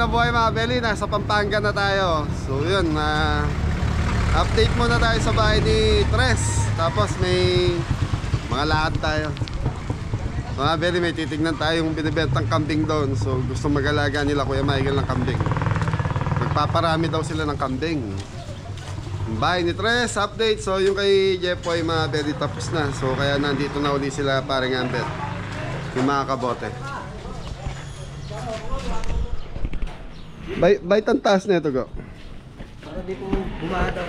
buhay mga Beli, nasa Pampanga na tayo. So yun, update muna tayo sa bahay ni Tres. Tapos may mga lakad tayo. Mga Beli, may titignan tayong binibentang kambing doon. So gusto mag-alaga nila Kuya Michael ng kambing. Magpaparami daw sila ng kambing. Bahay ni Tres, update. So yung kay Jepoy mga Beli tapos na. So kaya nandito na uli sila paring Ambet, yung mga kabote. Bait ang taas na ito, go. Para di po bumado.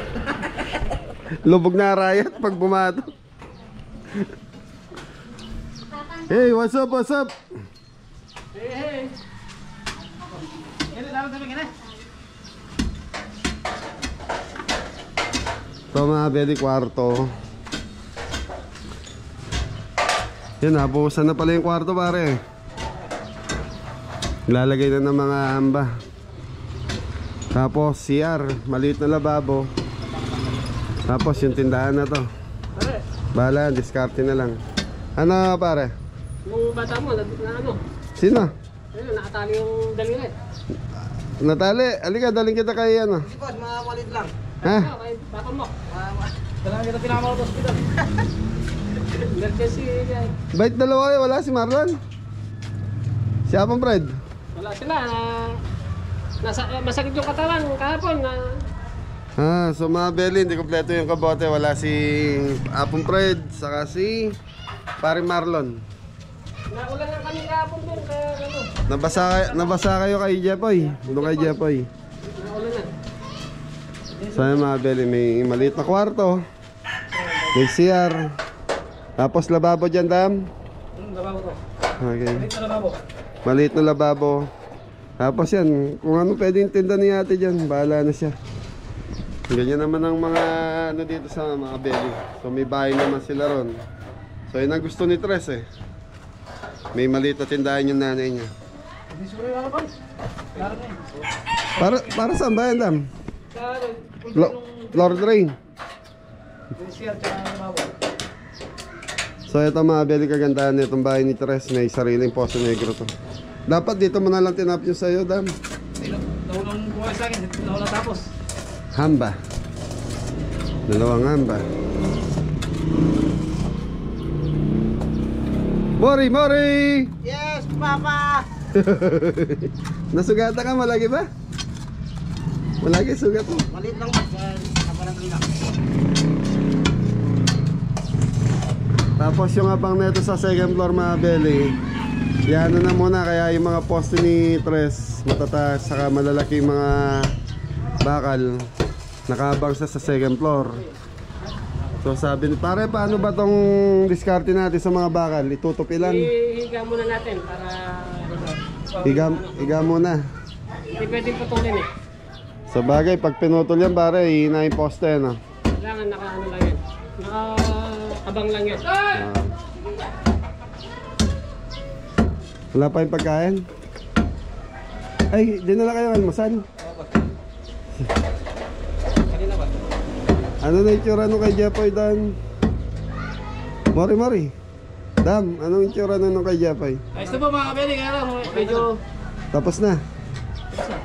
Lubog na rayat pag bumado. Hey, what's up, what's up? Hey, hey. Ini dapat kami kena. Ito mga Beli, kwarto. Yan, nabuhusan na pala yung kwarto pare. Lalagay na ng mga hamba. Tapos CR, maliit na lababo. Tapos yung tindahan na to. Bahala, diskarte na lang. Ano pare? Yung bata mo, na ano? Sino? Ayun, nakatali yung daliri. Natali, alika, daling kita kay ano. Si boss, mga walit lang. Ha? Kay bata mo. Dalang kita pinamalo sa hospital. Emergency. Bait dalawa kayo, wala si Marlon. Si Apong Fred. Wala sila. Masakit yung katawan kahapon na. So mga Beli, hindi kompleto yung kabote. Wala si Apong Fred, saka si Pare Marlon. Naulan lang kami kahapon doon kaya ano. Nabasa kayo kay Jepoy. Doon kay Jepoy. Naulan na. So yung mga Beli, may maliit na kwarto. May CR. Tapos lababo dyan, Dam. Lababo to. Okay. Maliit na lababo. Maliit na lababo. Tapos yan, kung ano pwedeng tinda ni ate dyan, bahala na siya. Ganyan naman ang mga ano dito sa mga Beli. So may bahay naman sila ron. So yun ang gusto ni Tres eh. May maliit na tindahan yung nanay niya. Para saan ba yan, Dam? Floor drain. So ito mga Beli, kagandahan nitong bahay ni Tres. May sariling Poso Negro to. Dapat dito mo na lang tinap yung sa'yo, Dam. Naunang buhay sa akin, naunang tapos. Hamba. Dalawang hamba. Mori, Mori! Yes, Papa! Nasugatan ka, malagi ba? Malagi sugat mo. Malit lang ba? Kapalang lang. Tapos yung abang neto sa second floor mga Beli, yan na muna, kaya yung mga poste ni Tres matataas, saka malalaki mga bakal nakaabang sa second floor. So sabi ni pare, paano ba tong diskarte natin sa mga bakal? Itutup ilan? Higa muna natin para Higa muna. hindi pwedeng putulin eh. Sa bagay, pag pinutol yan pare, hihina yung poste, no? Kailangan naka-ano lang yan. Naka-abang lang yan. Wala pa yung pagkain? Ay, dinala kayo almusal? Kanina ba? Ano na itsura nung kay Jepoy doon? Mori. Dam, anong itsura nung kay Jepoy? Ayos na po mga kabeli, kaya lang medyo Tapos na?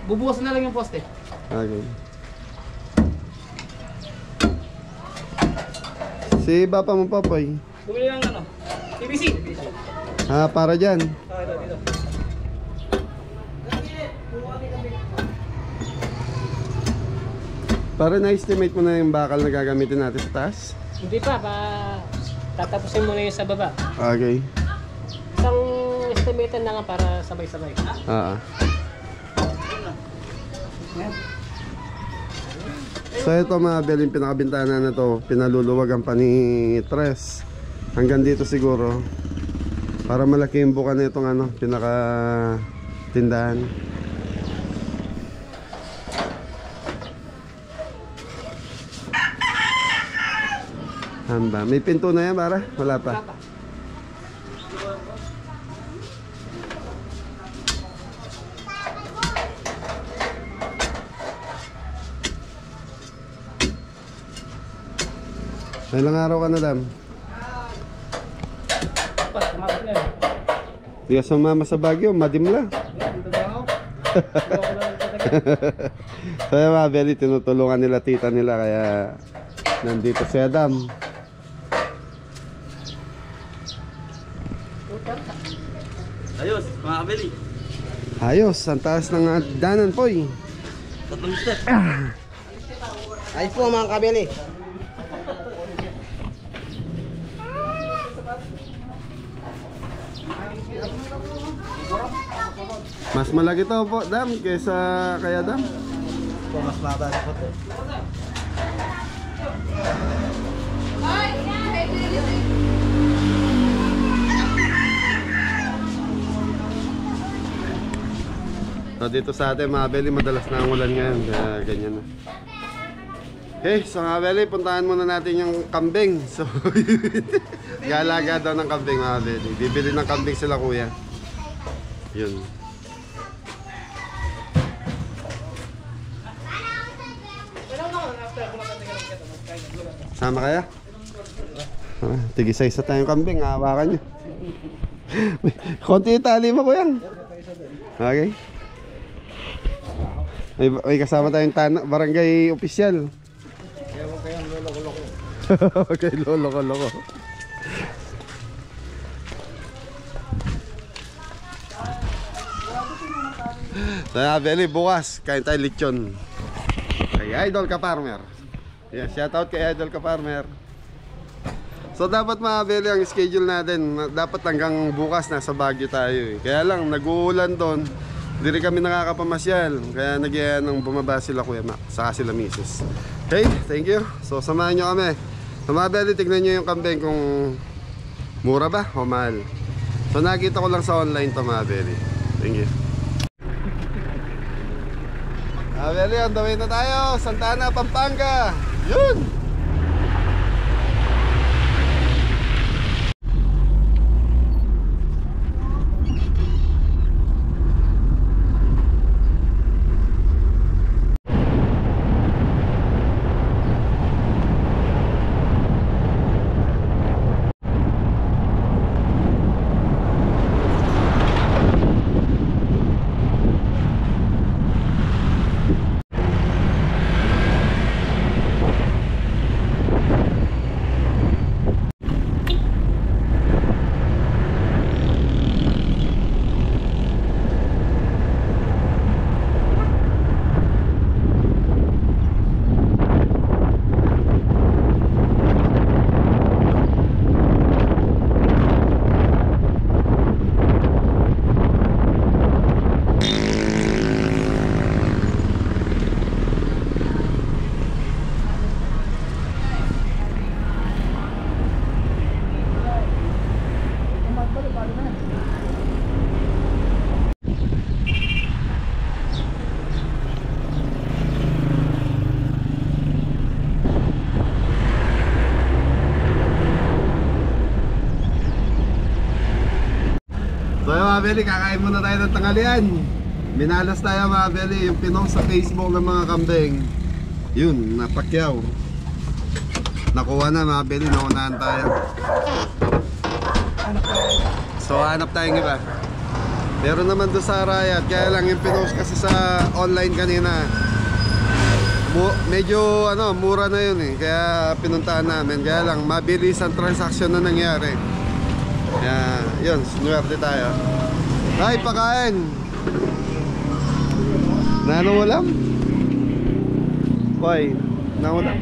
bubukas na lang yung poste. Okay. Si Bapa mo Papoy? Bumili lang ano? PVC. Para dyan. Dito. Para na-estimate mo na yung bakal na gagamitin natin sa taas? Hindi pa, tatapusin mo na yung sa baba. Okay. Isang estimated na nga para sabay-sabay. So ito mga Beli, pinakabintana na to, pinaluluwagan pa ni Tres. Hanggang dito siguro. Para malaki yung buka na itong ano, pinaka tindahan. Hamba. May pinto na yan para? Wala pa. Ilang araw ka na, Dam? Di ka sumama sa Baguio, madim lang. So yung mga belly, tinutulungan nila tita nila kaya nandito si Adam. Ayos, mga kabili. Ayos, ang taas ng danan po eh. Tatlong step. Ayos po mga kabili. Mas malaki to po, Dam, kaysa kay Adam. Po mas mababa po to. So dito sa atin mga belly, madalas na ang ulan ngayon, kaya ganyan na. Okay, so mga belly, puntahan muna natin yung kambing. So, galaga daw ng kambing mga belly. Bibili ng kambing sila kuya. Yun. Sama kaya? Tigisa-isa tayong kambing, hawakan nyo. Konti yung tali mo kuya. Okay. May kasama tayong barangay opisyal. Kaya lolo-lolo. Okay, lolo-lolo. So Beli, bukas kain tayo lechon kay Idol Ka Farmer. Yeah, shout out kay Idol Ka Farmer. So dapat mga Beli, ang schedule natin dapat hanggang bukas nasa Baguio tayo eh. Kaya lang nag-uulan doon, hindi rin kami nakakapamasyal. Kaya nagyaya nang bumaba sila Kuya Mac, saka sila Mrs. Okay, thank you. So samahan nyo kami. So mga Beli, tignan nyo yung kambing kung mura ba o mahal. So nakita ko lang sa online to mga Beli. Thank you. Beli, on the way na tayo. Santa Ana, Pampanga. Yun! So mga Beli, kakain muna tayo ng tanghalian. Minalas tayo mga Beli, yung pinost sa Facebook ng mga kambing. Yun, napakyaw. Nakuha na mga Beli, naunahan tayo. So hanap tayong iba. Meron naman doon sa Arayat, kaya lang yung pinost kasi sa online kanina. Medyo mura na yun eh, kaya pinuntahan namin. Kaya lang, mabilis ang transaction na nangyari. Kaya, yun, sinuwerte tayo. Ay, pakain! Nanong ulam? Boy, nanong ulam?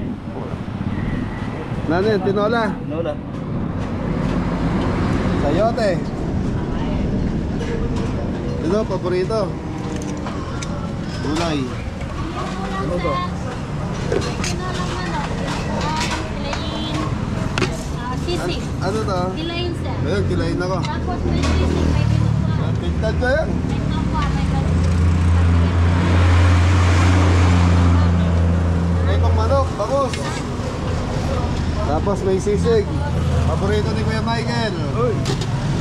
Nanin, tinola? Nola. Sayote. Ito, paborito. Gulay. Ano to? Sisig. Ano to? Kilayin sir. Ayun, kilayin ako. Tapos may sisig, may dinuguan. Tigtad ko yan. May kapwa, may kapwa. May pang manok, bagus. Tapos may sisig. Paborito ni Kuya Michael.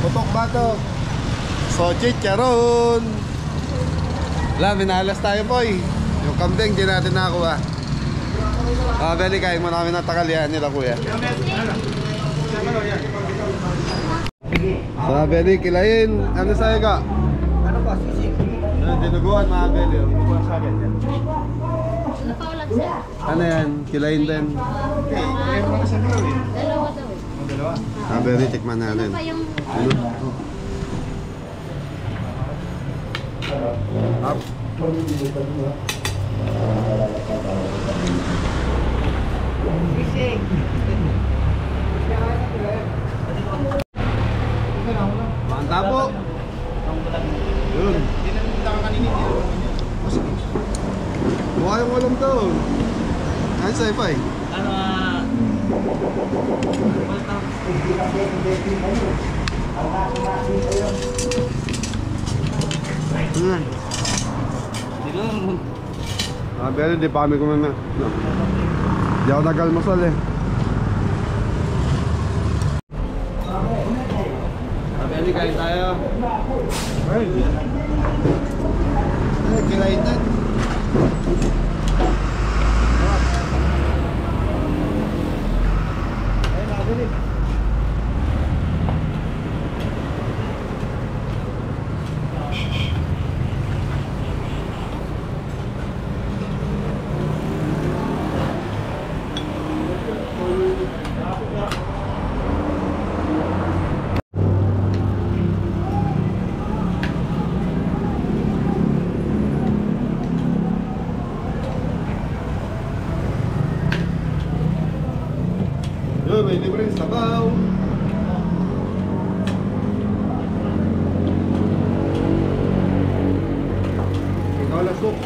Putok batok. So, chicharon. Wala, minalas tayo boy. Yung kambing, di natin nakakuha. Beli, kain muna kami ng takalian nila Kuya. So, Beli, kilayin. Ano sa'yo ka? Ano ba? Sisig. Yung dinuguan mga Beli. Napaulat sir. Ano yan? Kilain din. Dalawa daw eh. Beli, tikman natin. Ano pa yung Up. Mantap po. Yun. Mukha yung ulam to. Ayun sa ipa eh. Ano Ayan. Pero di pa kami kumana. Di ako nag-almusal eh. Beli, kain tayo. Ay, kilain na. Yun, may libre sabaw. Ikaw na soup.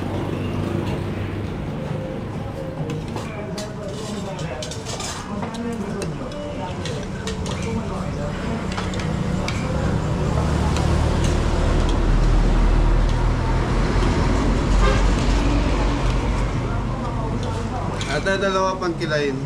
Ate, dalawa pang kilain.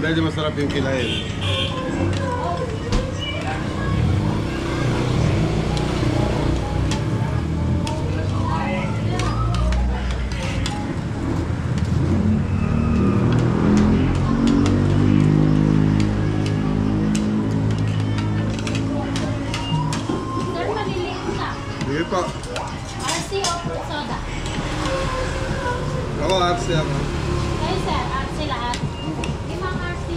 Medyo masarap yung kilain. sir, maliliit na. Sige po. RC o soda? Ako, arsi ako. Kayo sir, RC lahat. Limang RC.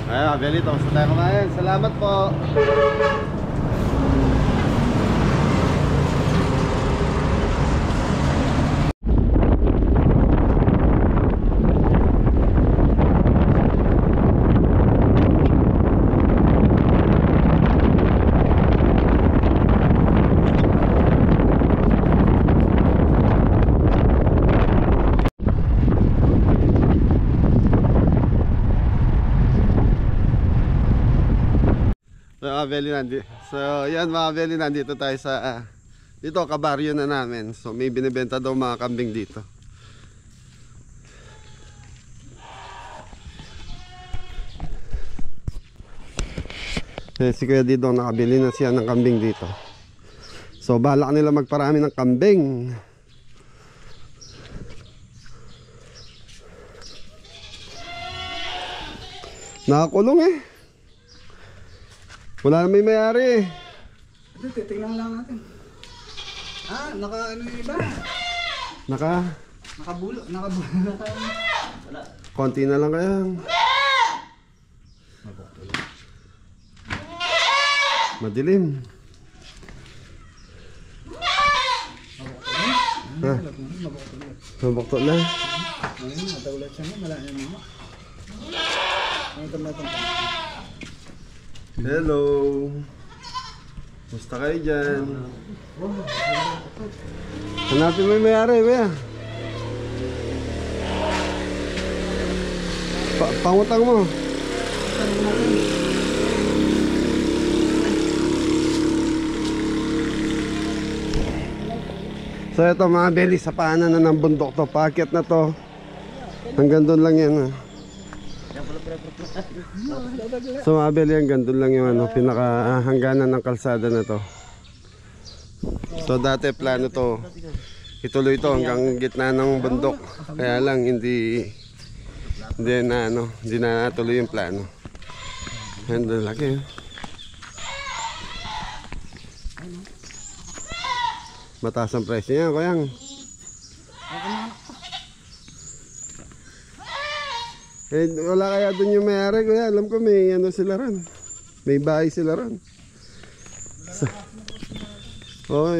Ayun, Beli, tapos na tayo kumain. Salamat po. So yan mga Beli, nandito tayo sa dito kabaryo na namin. So may binibenta daw mga kambing dito. Si Kuya Didong nakabili na siya ng kambing dito. So balak nila magparami ng kambing. Nakakulong eh. Wala na may mayari. Ito, titingnan lang natin. Ah, naka ano yung iba? Nakabulo na tayo. Konti na lang kaya. Madilim. Ha? Mabukto na. Ayun, matagulat siya nga, malaya mo. Ano ito? Hello. Musta kayo dyan? Hanapin mo yung may-ari, kuya. Pangutang mo. So ito mga belly, sa paanan na ng bundok to. Paakyat na to. Hanggang doon lang yan. So mga belly, hanggang doon lang yung pinakahangganan ng kalsada na to. So dati plano to, ituloy to hanggang gitna ng bundok. Kaya lang hindi na tuloy yung plano. Ang laki. Mataas ang presyo niya, kuyang. Eh, wala kaya doon yung may-ari, kuya. Alam ko may sila ron. May bahay sila ron. Oo,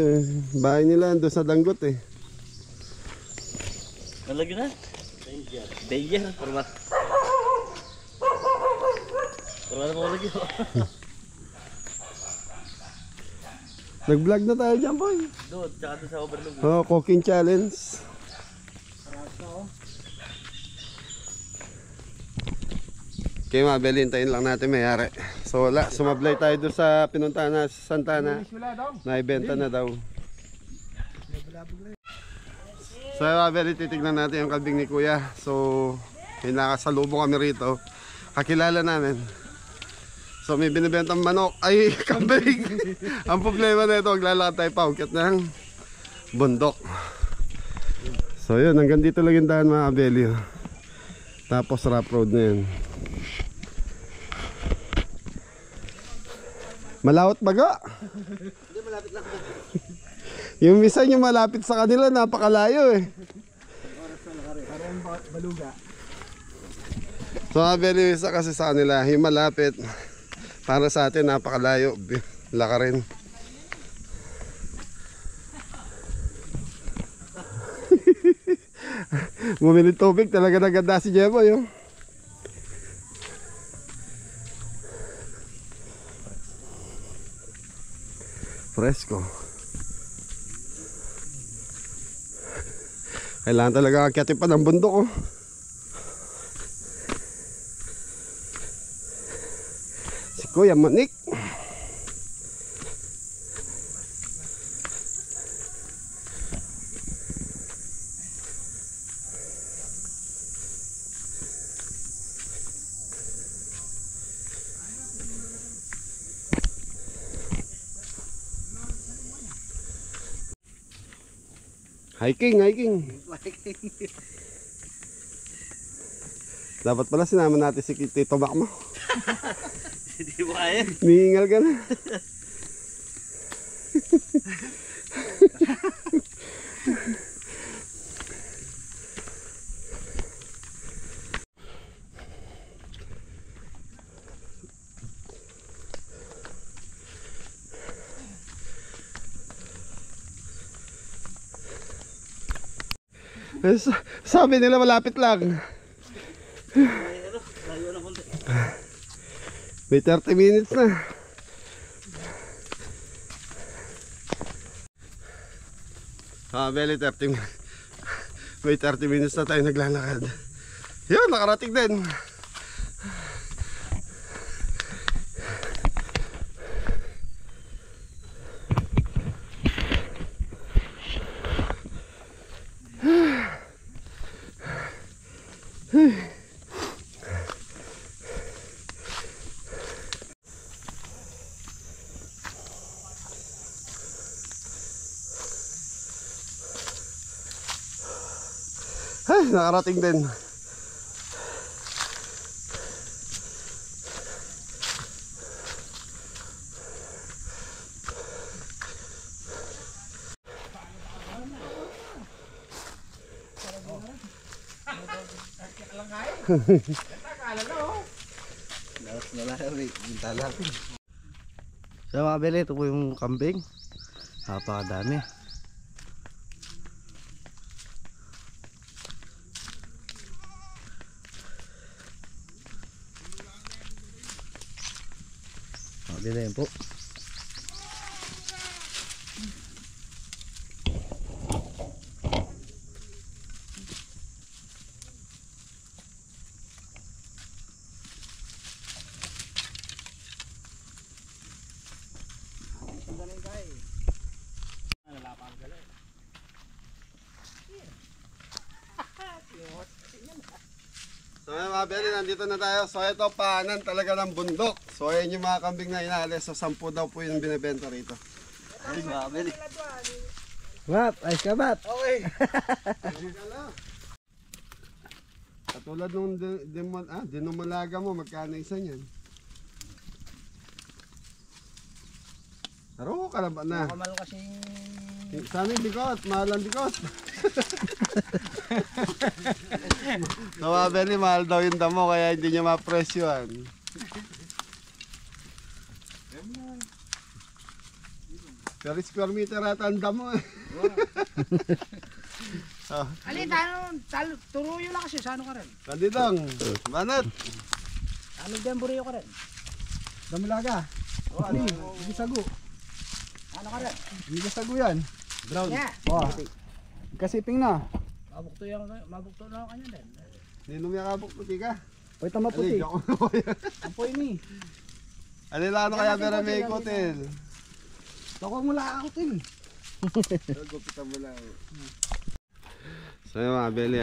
bahay nila doon sa Danggot eh. Nalagyan na? Dayer. Format. Format mo lagi. Nag-vlog na tayo dyan, boy. Doon, tsaka doon sa overlook. Oh, cooking challenge. Okay mga beli, hintayin lang natin may-ari. So wala, sumablay tayo doon sa pinuntahan na sa Santana. Naibenta na daw. So mga beli, titignan natin yung kambing ni kuya. So may nakasalubong kami rito. Kakilala namin. So may binibentang manok. Ay, kambing. Ang problema na ito, maglalakad tayo pa ukyat ng bundok. So yun, hanggang dito lang yung daan mga beli. Tapos rough road na yun. Malawot baga. Hindi, malapit lang. Yung misa yung malapit sa kanila, napakalayo eh. Parang baluga. So very isa kasi sa kanila, yung malapit. Para sa atin, napakalayo. Laka rin. Bumili tubig, talaga naganda si Jebo yung. Fresco. Kailangan talaga akyatin pa ng bundok oh. Si Kuya Manik. Hiking. Dapat pala sinama natin si Tito Mac mo. Hindi mo kaya. Nihingal ka na. Sabi nila malapit lang. Layo na konti. May 30 minutes na. Beli 30 minutes. May 30 minutes na tayo naglalakad. Yun, nakarating din. Ay, nakarating din. So mga beli, ito po yung kambing. Napakadami. Mabili yan po. So yun mga Beli, nandito na tayo. So ito, paanan talaga ng bundok. So ayan yung mga kambing na inaalis. So 10 daw po yung binibenta rito. Ay, mga Beli. Map, ayos ka Map. Okay. Katulad nung dinumalaga mo, magkano isa niyan? Taro ka na ba na? Kamal kasing... Sa amin, dikot. Mahal ang dikot. So mga Beli, mahal daw yung damo kaya hindi niya mapresyohan. Per square meter ata ang damo eh. Oh, Ali, turuyo lang kasi, sano ka rin? Kandidong, banat. Ano din, buriyo ka rin? Damilaga. O, ano? Hindi sago. Ano ka rin? Hindi sago yan. Brown. Yeah. O. Kasiping na. Mabukto na ako kanya din. Ninong yakabok puti ka. Pwede tama puti. Alay, ako Apoy ni. Alilano kaya pera may hotel. Loko mo lang ako tin. Gupitan mo lang. So yung mga Beli,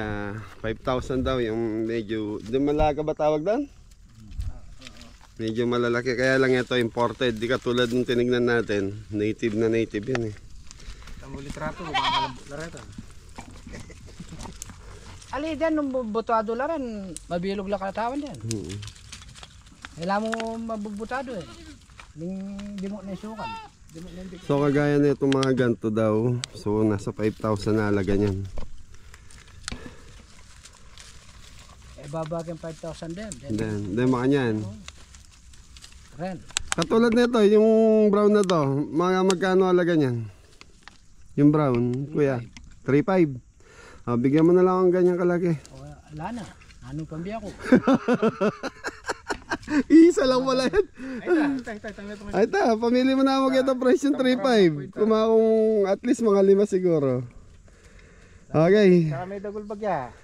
5,000 daw yung medyo, di malaga ba tawag doon? Medyo malalaki, kaya lang ito imported. Di katulad nung tinignan natin, native na native yan eh. Tamo litrato, baka lareta. Ali, dyan, nung butado lang rin, mabilog lang katawan dyan. Kailangan mo mabubutado eh. Di mo na isukan. So kagaya na itong mga ganto daw, so nasa 5,000 na halaga niyan. Eh, babagyan 5,000 din. Then mga niyan. Ren. Katulad nito, yung brown na to, mga magkano halaga niyan? Yung brown, kuya? 3,500. Bigyan mo na lang ang ganyang kalaki. Wala na. Anong pambiya ko? Isa lang wala yan. Ay ta, pamili mo na mo kita price yung 3,500. Kumakong at least mga 5 siguro. Okay. Saka may dagol bagya.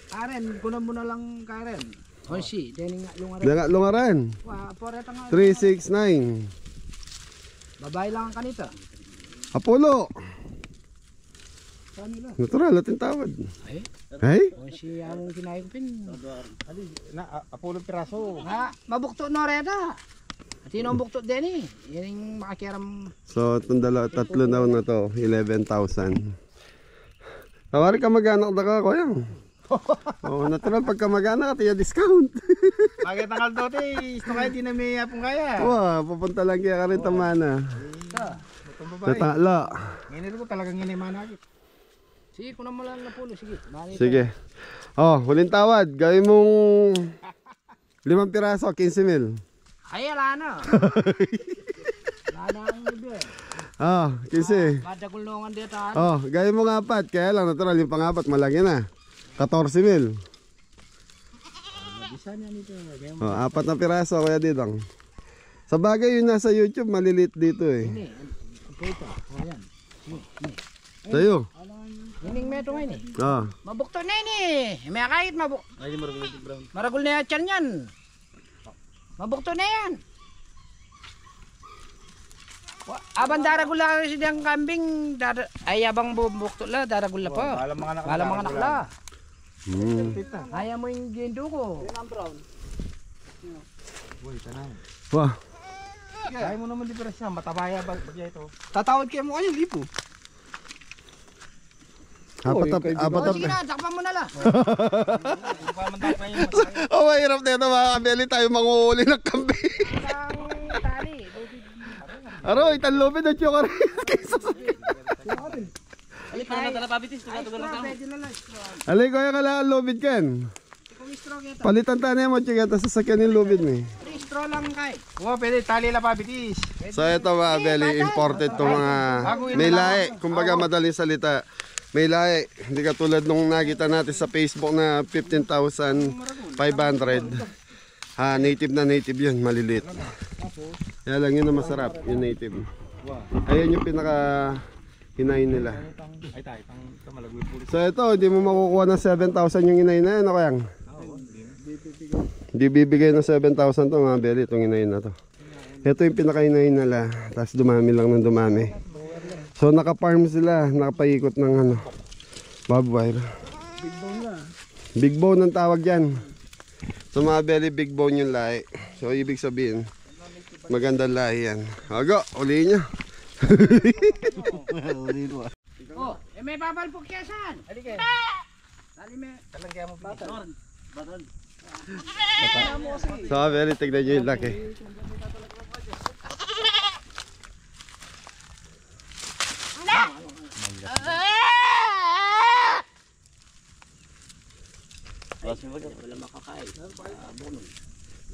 Karen, kunan mo na lang Karen. O si, dening nga yung Lungaran. Poreta nga. 369. Babae lang ang kanita. Apollo. Saan nila? Natural, ating tawad. Ay? Ay? O si among kinayupin. Apollo piraso. Ha, mabukto no reda. At sino ang bukto din eh. Yan yung makakiram. So, itong tatlo daw na to, 11,000. Tawari ka mag-anak na ka, kuya. Oh, natural, pagka mag-anak, tiya discount. Bakit ang kaldote, gusto kayo di na may apong kaya. Wow, pupunta lang kaya ka rin tamana. Itong babae. Tatala. Ngayon ko talagang inimanakit. Sige, kunan mo lang na pulo. Sige. Sige. Oh, huling tawad. Gawin mong 5 piraso, 15,000. Ay, ala na. Wala na ang libre. Oh, 15. Madakulungan dito. Oh, gawin mo nga 4. Kaya lang, natural, yung pang-4 malaki na. 14,000. Bisa niya nito. Oh, 4 na piraso, kuya Didong. Sa bagay, yung nasa YouTube, malilit dito eh. Ini. Ito. O yan. Sa'yo. Hining meto ngayon eh. Oh. Mabukto na yun eh. May kahit mabukto. Ay, di maragul na brown. Maragul na yan yan. Mabukto na yan. Abang daragul na kasi diyang kambing. Ay abang bubukto la, daragul na po. Balang mga Balang mga nakla. Hmm. Ayaw mo yung gindo ko. Uy, tanay. Wah. Kaya mo naman di siya, matabaya bagya ito. Tatawad kayo mo kayo, lipo. Apat Sige na, takpan mo na la. Oh, mahirap na ito mga kabeli tayo manguhuli ng kambing. Ang tali. Aro, itanlupin at yung karin. Alip na tala pabitis. Pwede na lang. Alay ko yung kailangan lubid kan. Kung straw kita. Palitan tayo mo, chigata sasakyan yung lubid mo eh. Straw lang kay. Oo, pwede, tali la pabitis. So ito mga kabeli, imported to mga may lahi. Kumbaga madaling salita. May lahi. Hindi katulad nung nakita natin sa Facebook na 15,500. Native na native yun, maliliit. Kaya lang yun na masarap, yung native. Ayan yung pinaka hinayin nila. So ito, hindi mo makukuha ng 7,000 yung hinayin na yan, ako yang? Hindi bibigay ng 7,000 to mga belly, itong hinayin na to. Ito yung pinaka hinayin nila, tapos dumami lang ng dumami. So naka-farm sila, nakapaikot ng ano, barbed wire. Big bone na. Big bone ang tawag yan. So mga belly, big bone yung lahi. So ibig sabihin, magandang lahi yan. Ago, ulihin nyo. Oh, may babalpok kaya saan? Halika. Dali me. Talangkaya mo batal. Batal. So mga belly, tignan nyo yung laki.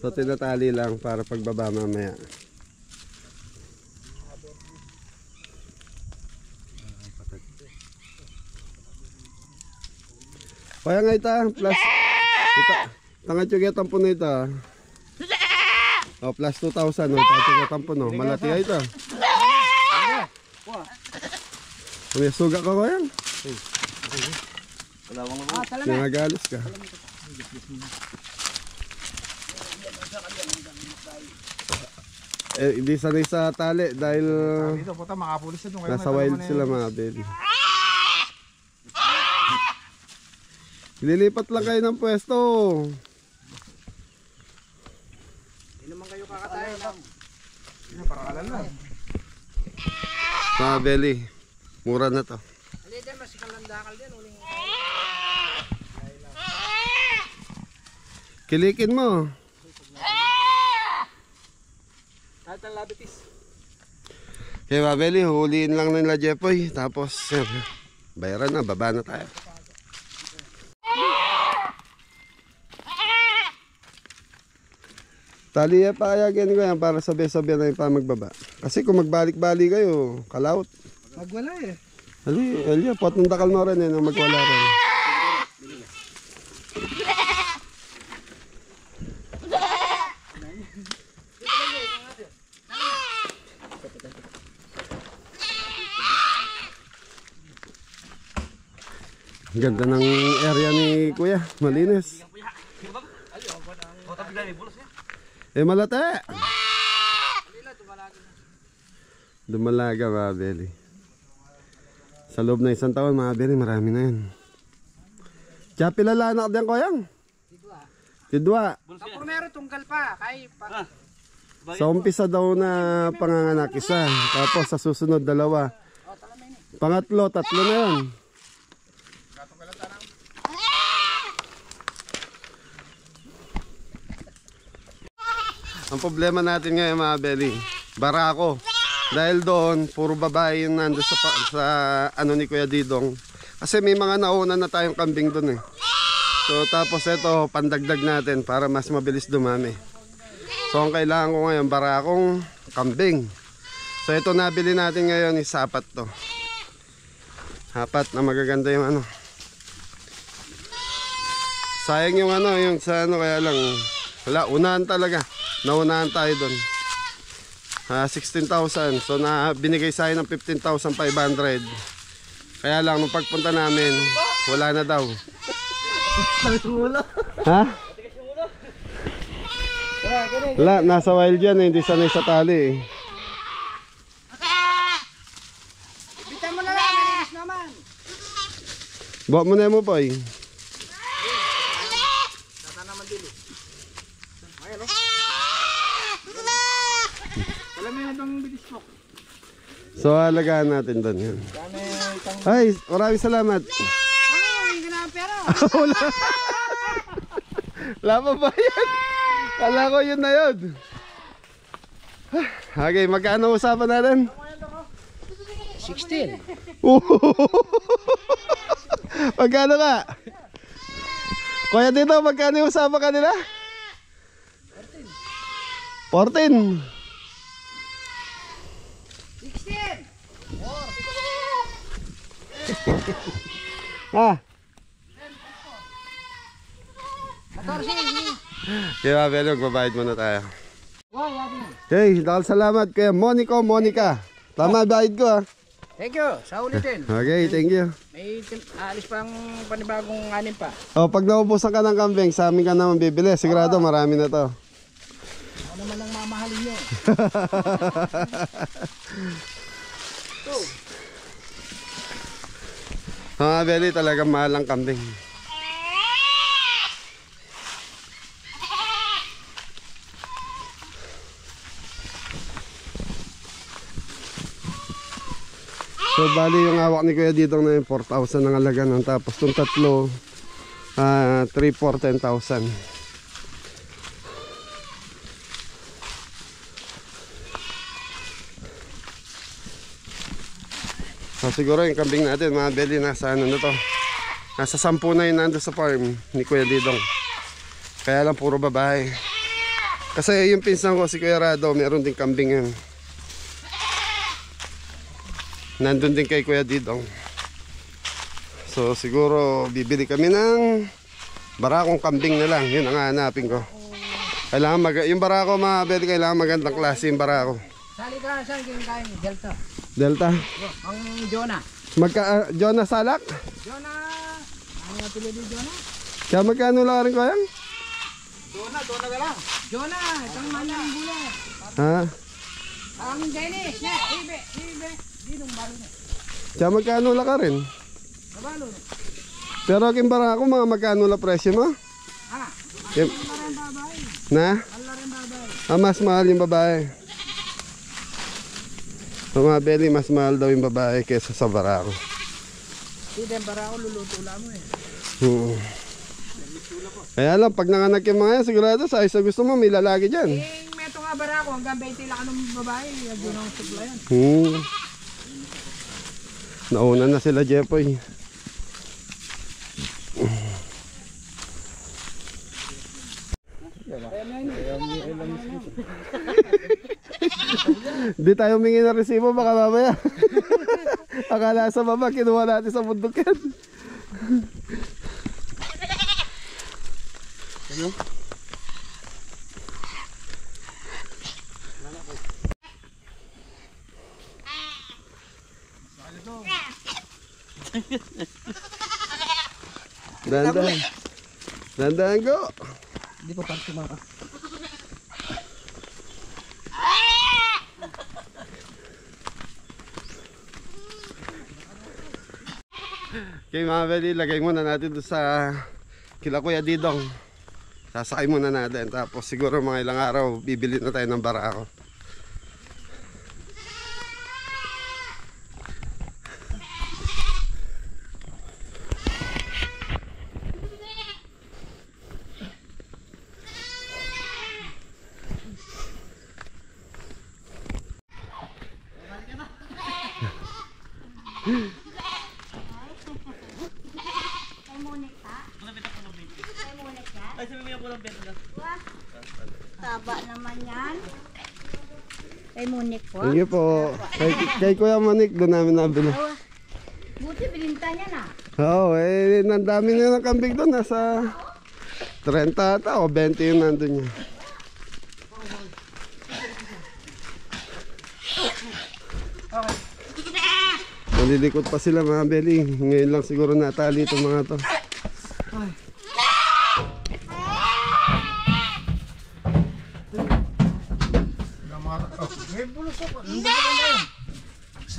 So tinatali lang para pagbaba mamaya. Kaya nga ita, plus ita, tanga tsugetang puno ita. Oh, plus 2,000 no, tsugetang puno, malati ay ita. May suga ka ko yan. Nangagalis ka. Hindi sanay sa tali dahil Dito po makapulis na doon. nasa wild sila mga baby. Lilipat lang kayo ng pwesto. Hindi naman kayo kakatayo lang. Parakalan lang. Mga belly, mura na to. Hindi din, mas kalandakal din. Uling. Kilikin mo. Kahit ang labitis. Kaya mga belly, huliin lang nila Jepoy. Tapos, bayaran na, baba na tayo. Taliya pa kaya ganyan ko yan para sabi-sabi na yung pa magbaba. Kasi kung magbalik-balik kayo, kalawot. Magwala eh. Alya, potong dakal mo rin eh, nang magwala rin. Ganda ng area ni Kuya, malinis. Malate! Dumalaga mga belly. Sa loob na isang taon mga belly, marami na yan. Kaya pilala na diyan Kuyang? Tidwa. Kapag meron tunggal pa, kay pa. Sa umpisa daw na panganganak isa. Tapos sa susunod dalawa. Pangatlo, tatlo na yan. Ang problema natin ngayon mga belly, barako. Dahil doon, puro babae yung nando sa ano ni Kuya Didong. Kasi may mga nauna na tayong kambing doon eh. So tapos ito, pandagdag natin para mas mabilis dumami. So ang kailangan ko ngayon, barakong kambing. So ito nabili natin ngayon is sapat to. Sapat na magaganda yung ano. Sayang yung ano, yung sa ano kaya lang. Wala, unahan talaga. Naunahan tayo doon. 16,000. So na binigay sa akin ng 15,500. Kaya lang nung pagpunta namin, wala na daw. Ha? Wala, nasa wild yan eh, hindi sanay sa tali eh. Bitan mo na lang, malinis naman. Buhat mo na mo po eh. Alam mo yun itong bilis mo. So alagaan natin doon yan. Ay, maraming salamat. Hindi ka na ang pera. Wala. Wala pa ba yan? Kala ko yun na yun. Okay, magkano usapan natin? 16. Magkano ka? Kuya dito, magkano yung usapan kanila? 14. 16. Ha? 14. Kaya mga Beli, magbabayad muna tayo. Wow, yabi na. Okay, dahil salamat kay Monica. Tama, bayad ko ah. Thank you. Sa ulitin. Okay, thank you. May alis pang panibagong anim pa. Oh, pag naubusan ka ng kambing, sa amin ka naman bibili. Sigurado marami na to. Ano naman ang mamahalin nyo? Mga Beli, talagang mahal ang kambing. So bali yung hawak ni Kuya dito na yung 4,000 ang halaga ng, tapos itong tatlo 3, 4, 10,000. So siguro yung kambing natin mga Beli nasa ano na to, nasa 10 na yun nando sa farm ni Kuya Didong. Kaya lang puro babae. Kasi yung pinsan ko si Kuya Rado, meron din kambing yun. Nandun din kay Kuya Didong. So siguro bibili kami ng barakong kambing na lang. Yun ang hanapin ko. Kailangan yung barako mga Beli, kailangan magandang klase yung barako. Sali ka saan kain Delta. Delta. Ang Jonah. Jonah Salak? Jonah. Ano yung pili ni Jonah? Kaya magkano lang rin ko yan? Jonah ka lang. Jonah, itang manang gula. Ha? Ang Dennis, ibe. Dinong balo na. Kaya magkano lang ka rin? Kabalo. Pero aking barako mga magkano lang presyo mo? Ah, Yung, ang babae. na? Ala rin babae. Mas mahal yung babae. So mga Beli, mas mahal daw yung babae kaysa sa barako. Hindi, para ako luluto lang mo eh. Kaya lang, pag nanganak yung mga yan, sigurado sa isa gusto mo, may lalaki dyan. Meto nga bara ako, hanggang 20 lang ng babae, yun ang supla yan. Nauna na sila, Jepoy. Di tayo humingi ng resibo, baka mamaya. Akala sa baba, kinuha natin sa bundok yan. Ano? Dandan. Dandan go. Hindi pa pag sumaka. Okay mga Beli, lagay muna natin doon sa kila Kuya Didong. Sasakay muna natin. Tapos siguro mga ilang araw bibili na tayo ng barako. Taba naman yan. Kay Monique po. Thank you po. Kay Kuya Monique, doon namin nabili. Buti bininta niya na. Oo, nandami na ng kambing doon. Nasa 30 ata o 20 yung nandun niya. Nalilikot pa sila mga Beli. Ngayon lang siguro natali itong mga to.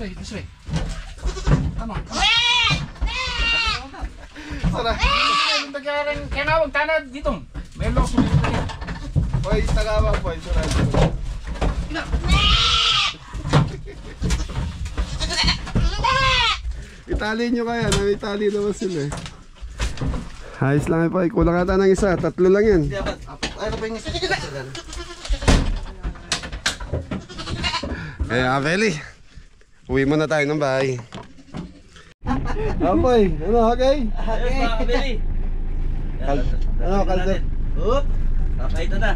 This way. Come on. Sarap. Kaya nga, huwag tanad dito. May lock mo dito. Hoy, tagawa po. Sarap. Itali nyo kaya. Itali naman sila eh. Ayos lang po. Kulang ata ng isa. 3 lang yan. Ano pa yung isa? Kaya Beli, uwi muna tayo ng bahay. Apoy, ano okay? Okay. Ano kaldo? Oop! Kakait na.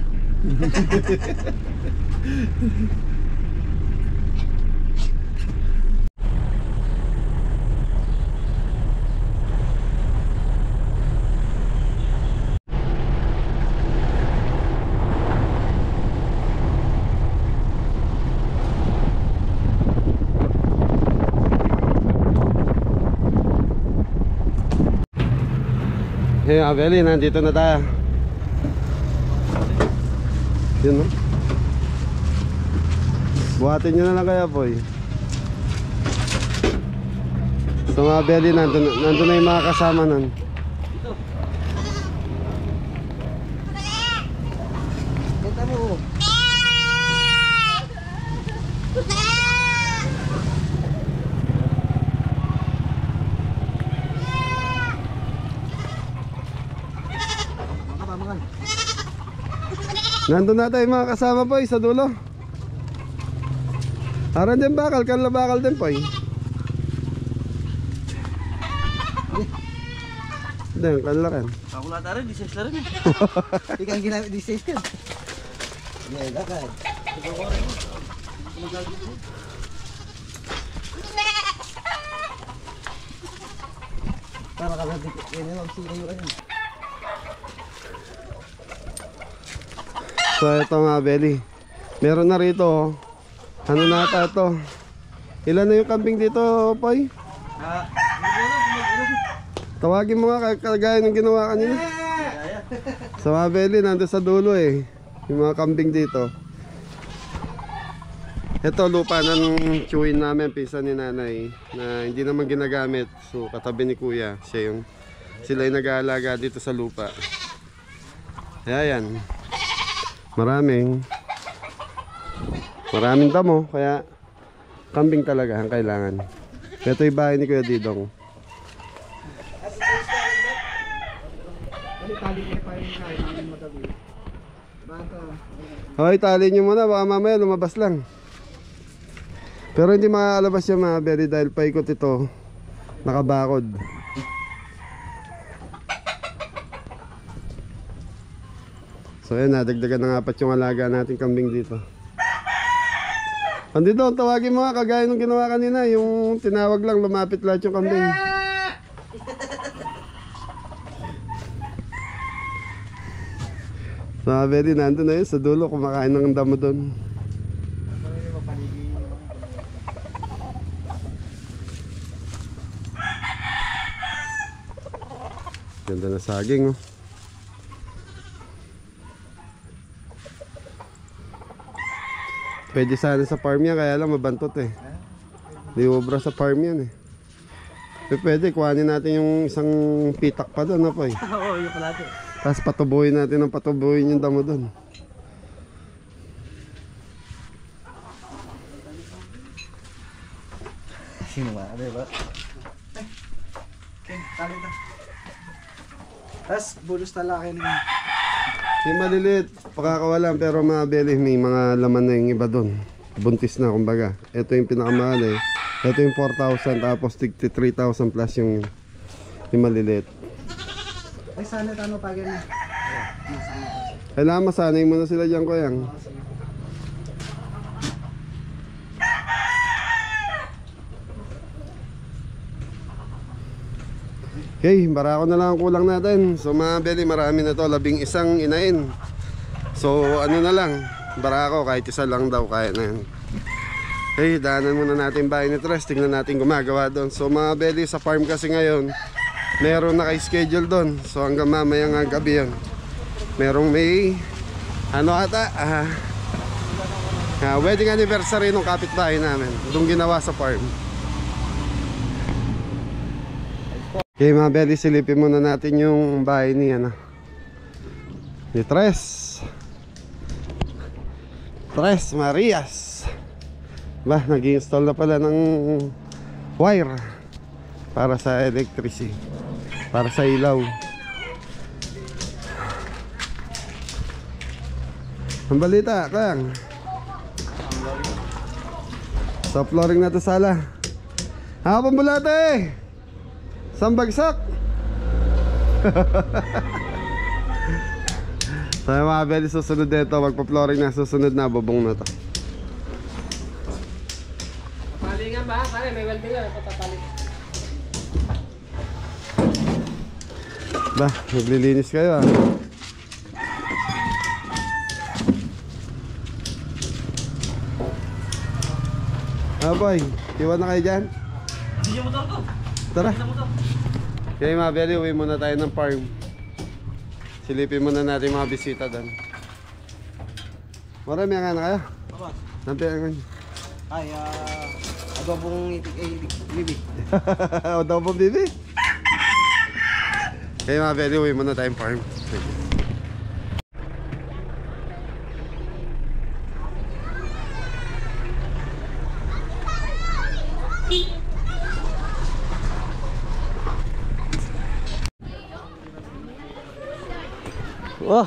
Okay, Abeli, nandito na tayo. Yun, no? Buhatin nyo na lang kaya, boy. So mga Abeli, nandun na yung mga kasama nun. Kita mo. Nandun na tayo mga kasama, boy, sa dulo. Aran din bakal, kanla bakal din, boy. Hindi, kanla kan. Ako lata rin, di-size na rin. Ikaw ang ginamit, di-size ka. Yeah, lakad. Para ka lang, yan yung sila yung ano. So ito nga, Belly. Meron na rito, oh. Ano na ata ito? Ilan na yung kambing dito, Poy? Tawagin mo nga kagaya ng ginawa kanina. So mga Belly, nandun sa dulo eh. Yung mga kambing dito. Ito lupa ng chewin namin, pisa ni nanay, na hindi naman ginagamit. So katabi ni kuya, sila yung nag-aalaga dito sa lupa. Kaya yan. Maraming damo, kaya kambing talaga ang kailangan. Ito yung bahay ni Kuya Didong. Hoy, tali nyo muna, baka mamaya lumabas lang. Pero hindi makalabas yung mga berry dahil paikot ito, nakabakod. So yun, nadagdagan ng 4 yung alaga natin kambing dito. Andito, tawagin mo nga kagaya nung ginawa kanina, yung tinawag lang, lumapit lahat yung kambing. So Abeli, nandun na yun sa dulo, kumakain ng damo doon. Ganda na saging, oh. Pwede sana sa farm yan, kaya lang mabantot eh. Di obra sa farm yan eh. Pwede, kuhanin natin yung isang pitak pa doon, no, Poy? Oo, yung palate. Tapos patubuhin natin ng patubuhin yung damo doon. Sino ba? Ano ba? Okay, tali na. Tapos, bonus talaki na yun. Yung maliliit, pakakawalan, pero mga Belly, may mga laman na yung iba doon. Buntis na, kumbaga. Ito yung pinakamahal eh. Ito yung 4,000, tapos 3,000 plus yung maliliit. Ay, sana tano pa ganyan. Kailangan masanay mo na sila dyan, Koyang. Okay, barako na lang ang kulang natin. So mga Belly, marami na to, 11 inain. So ano na lang, barako, kahit isa lang daw, kaya na yan. Okay, daanan muna natin bahay ni Tres, tingnan natin gumagawa doon. So mga Belly, sa farm kasi ngayon, meron naka-schedule doon. So hanggang mamayang gabi yan. Merong may, ano ata, wedding anniversary ng kapitbahay namin. Doon ginawa sa farm. Okay mga Belly, silipin muna natin yung bahay ni Tres Marias. Ba, nag-install na pala ng wire para sa electricity, para sa ilaw. Ang balita, Kang? Sa flooring na to sala. Hapon bulate! Sambagsak! So mga Belly, susunod dito, magpa-flooring na, susunod na, bubong na to. Palingan ba? Pare, may welding na, papapalit. Ba, naglilinis kayo ah. Boy, iwan na kayo dyan. Hindi yung motor ko. Tara. Okay mga Belly, uwi muna tayo ng farm. Silipin muna natin mga bisita doon. Marami ang ano kayo? Aba. Nampi ang ano? Ay, adobong bibi. O daw po, bibi? Kaya mga belly, uwi muna tayong farm. Wah.